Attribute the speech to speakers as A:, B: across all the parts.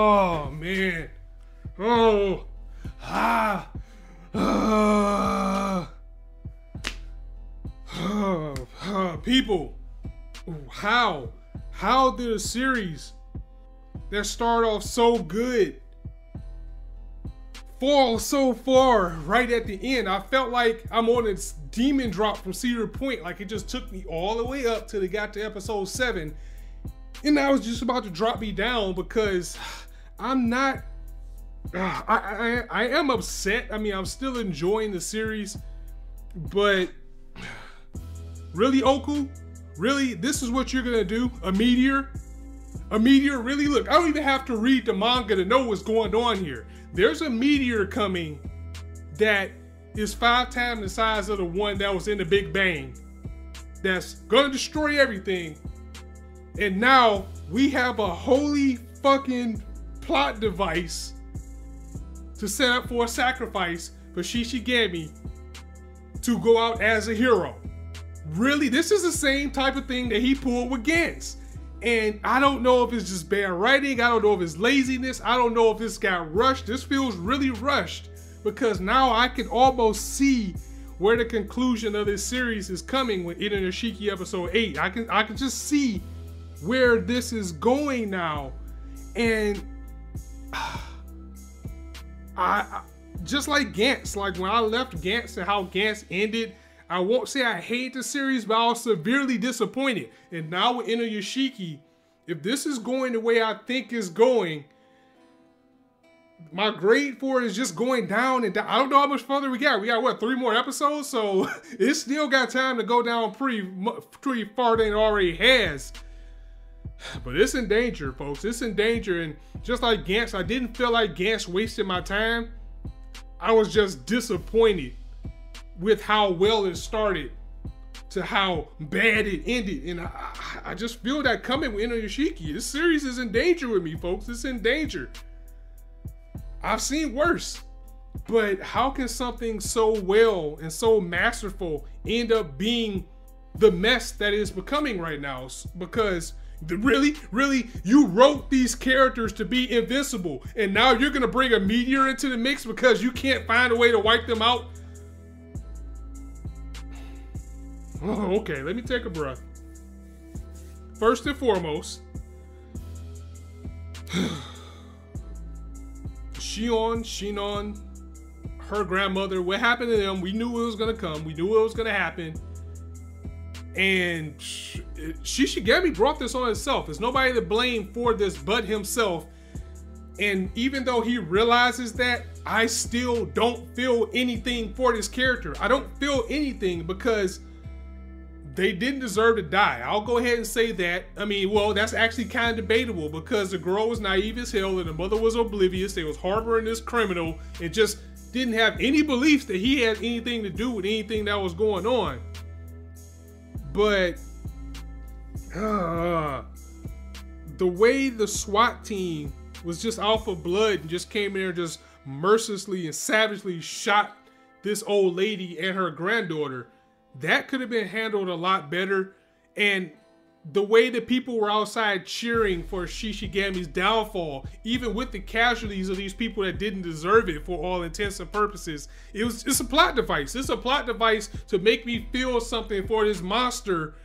A: Oh man. Oh. Ah. People, how did a series that started off so good fall so far right at the end? I felt like I'm on a demon drop from Cedar Point. Like it just took me all the way up till they got to episode 7. And now it's just about to drop me down because I'm not, I am upset. I mean, I'm still enjoying the series, but really, Oku? Really? This is what you're gonna do? A meteor? A meteor? Really? Look, I don't even have to read the manga to know what's going on here. There's a meteor coming that is 5 times the size of the one that was in the Big Bang. That's gonna destroy everything. And now we have a holy fucking plot device to set up for a sacrifice for Shishigami to go out as a hero. Really? This is the same type of thing that he pulled with Gantz. And I don't know if it's just bad writing. I don't know if it's laziness. I don't know if this got rushed. This feels really rushed because now I can almost see where the conclusion of this series is coming with Inuyashiki episode 8. I can just see where this is going now. And I just like Gantz, like when I left Gantz and how Gantz ended, I won't say I hate the series, but I was severely disappointed. And now with Inuyashiki, if this is going the way I think it's going, my grade for it is just going down and down. I don't know how much further we got. We got, what, 3 more episodes? So it's still got time to go down pretty far than it already has. But it's in danger, folks. It's in danger. And just like Gantz, I didn't feel like Gantz wasted my time. I was just disappointed with how well it started to how bad it ended. And I just feel that coming with Inuyashiki. This series is in danger with me, folks. It's in danger. I've seen worse. But how can something so well and so masterful end up being the mess that it's becoming right now? Because really, you wrote these characters to be invincible, and now you're gonna bring a meteor into the mix because you can't find a way to wipe them out? Oh, okay, let me take a breath. First and foremost, Shinon, her grandmother, what happened to them? We knew it was gonna come. We knew it was gonna happen. And Shishigami brought this on himself. There's nobody to blame for this but himself. And even though he realizes that, I still don't feel anything for this character. I don't feel anything because they didn't deserve to die. I'll go ahead and say that. I mean, well, that's actually kind of debatable because the girl was naive as hell and the mother was oblivious. They was harboring this criminal and just didn't have any beliefs that he had anything to do with anything that was going on. But the way the SWAT team was just out for blood and just came in there and just mercilessly and savagely shot this old lady and her granddaughter, that could have been handled a lot better. And the way that people were outside cheering for Shishigami's downfall, even with the casualties of these people that didn't deserve it for all intents and purposes, it's a plot device. It's a plot device to make me feel something for this monster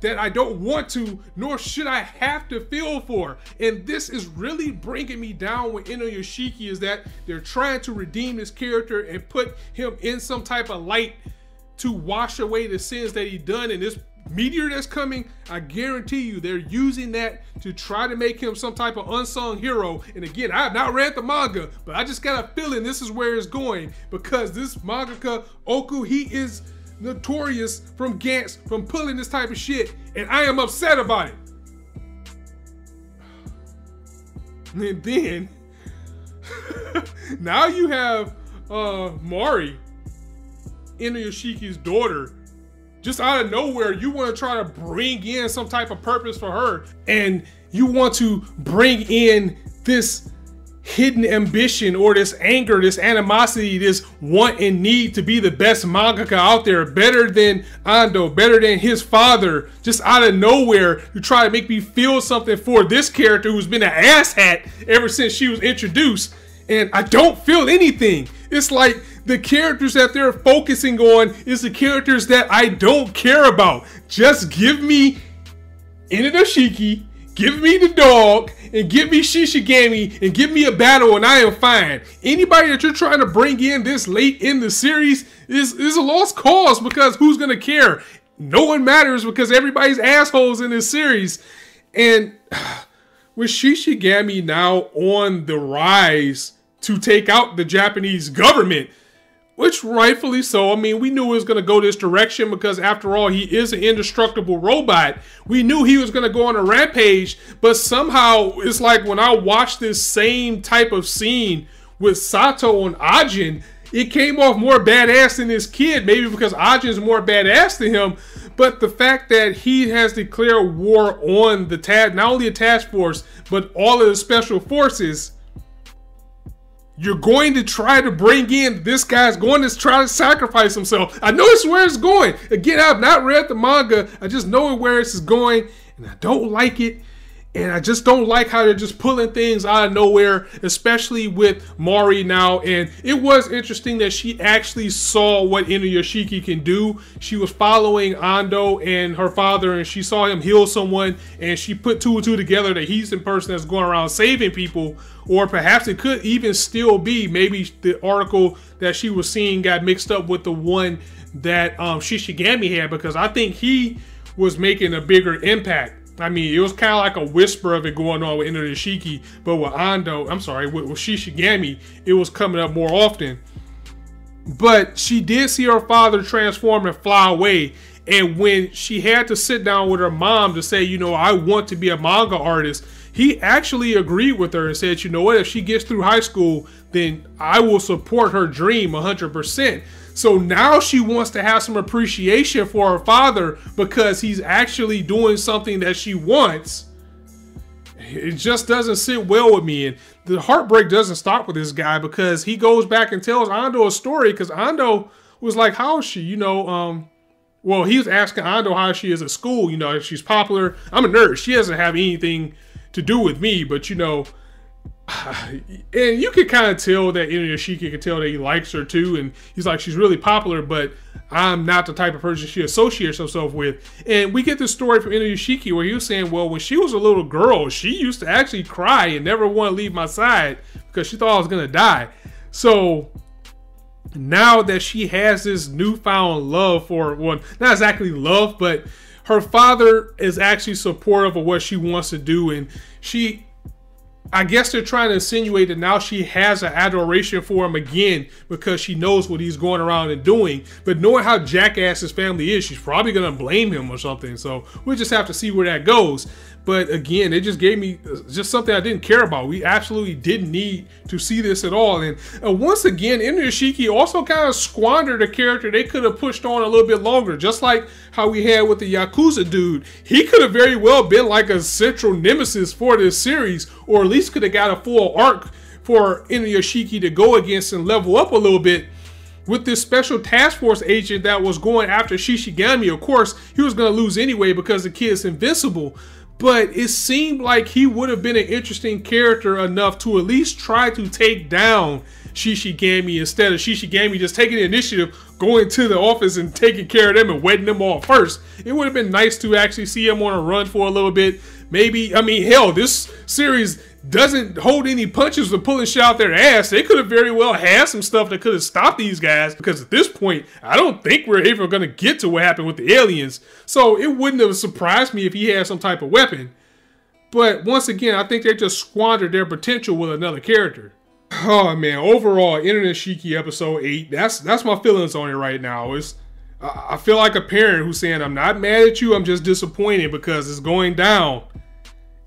A: that I don't want to, nor should I have to feel for. And this is really bringing me down with Inuyashiki, is that they're trying to redeem this character and put him in some type of light to wash away the sins that he done. And this meteor that's coming, I guarantee you they're using that to try to make him some type of unsung hero. And again, I have not read the manga, but I just got a feeling this is where it's going, because this mangaka Oku, he is notorious from Gantz from pulling this type of shit, and I am upset about it. And then now you have Mari, Inuyashiki's daughter, just out of nowhere. You want to try to bring in some type of purpose for her, and you want to bring in this hidden ambition or this anger, this animosity, this want and need to be the best mangaka out there, better than Ando, better than his father, just out of nowhere to try to make me feel something for this character who's been an asshat ever since she was introduced. And I don't feel anything. It's like the characters that they're focusing on is the characters that I don't care about. Just give me Inuyashiki, give me the dog, and give me Shishigami, and give me a battle, and I am fine. Anybody that you're trying to bring in this late in the series is a lost cause, because who's going to care? No one matters because everybody's assholes in this series. And with Shishigami now on the rise to take out the Japanese government, which rightfully so. I mean, we knew it was going to go this direction because after all, he is an indestructible robot. We knew he was going to go on a rampage, but somehow it's like when I watched this same type of scene with Sato and Ajin, it came off more badass than this kid, maybe because Ajin's more badass than him. But the fact that he has declared war on the not only the task force, but all of the special forces, you're going to try to bring in, this guy's going to try to sacrifice himself. I know it's where it's going. Again, I've not read the manga. I just know where this is going, and I don't like it. And I just don't like how they're just pulling things out of nowhere, especially with Mari now. And it was interesting that she actually saw what Inuyashiki can do. She was following Ando and her father, and she saw him heal someone, and she put two and two together that he's the person that's going around saving people. Or perhaps it could even still be maybe the article that she was seeing got mixed up with the one that Shishigami had, because I think he was making a bigger impact. I mean, it was kind of like a whisper of it going on with Inuyashiki, but with with Shishigami, it was coming up more often. But she did see her father transform and fly away. And when she had to sit down with her mom to say, you know, I want to be a manga artist, he actually agreed with her and said, you know what, if she gets through high school, then I will support her dream 100%. So now she wants to have some appreciation for her father because he's actually doing something that she wants. It just doesn't sit well with me. And the heartbreak doesn't stop with this guy, because he goes back and tells Ando a story, because Ando was like, how is she? You know, well, he was asking Ando how she is at school. You know, if she's popular. I'm a nerd. She doesn't have anything to do with me, but you know, and you can kind of tell that Inuyashiki can tell that he likes her too, and he's like, she's really popular, but I'm not the type of person she associates herself with. And we get this story from Inuyashiki where he was saying, well, when she was a little girl, she used to actually cry and never want to leave my side because she thought I was gonna die. So now that she has this newfound love for, well, not exactly love, but her father is actually supportive of what she wants to do, and I guess they're trying to insinuate that now she has an adoration for him again because she knows what he's going around and doing. But knowing how jackass his family is, she's probably going to blame him or something. So we'll just have to see where that goes. But again, it just gave me just something I didn't care about. We absolutely didn't need to see this at all. And once again, Inuyashiki also kind of squandered a character they could have pushed on a little bit longer. Just like how we had with the Yakuza dude. He could have very well been like a central nemesis for this series, or at least could have got a full arc for Inuyashiki to go against and level up a little bit. With this special task force agent that was going after Shishigami, of course, he was going to lose anyway because the kid's invincible. But it seemed like he would have been an interesting character enough to at least try to take down Shishigami instead of Shishigami just taking the initiative, going to the office and taking care of them and wetting them all first. It would have been nice to actually see him on a run for a little bit. Maybe, I mean, hell, this series doesn't hold any punches for pulling shit out their ass. They could have very well had some stuff that could have stopped these guys, because at this point, I don't think we're ever going to get to what happened with the aliens. So it wouldn't have surprised me if he had some type of weapon. But once again, I think they just squandered their potential with another character. Oh man, overall, Inuyashiki episode 8, that's my feelings on it right now. I feel like a parent who's saying, I'm not mad at you, I'm just disappointed because it's going down.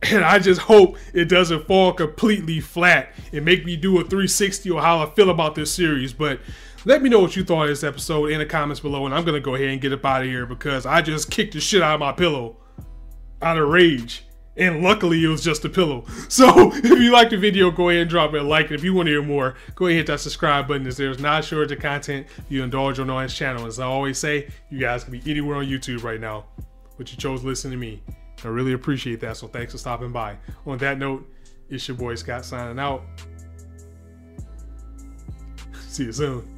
A: And I just hope it doesn't fall completely flat and make me do a 360 on how I feel about this series. But let me know what you thought of this episode in the comments below, and I'm going to go ahead and get up out of here because I just kicked the shit out of my pillow out of rage. And luckily, it was just a pillow. So if you like the video, go ahead and drop it a like. And if you want to hear more, go ahead and hit that subscribe button. As there's not shortage of content you indulge on his channel. As I always say, you guys can be anywhere on YouTube right now, but you chose to listen to me. I really appreciate that. So thanks for stopping by. On that note, it's your boy Scott signing out. See you soon.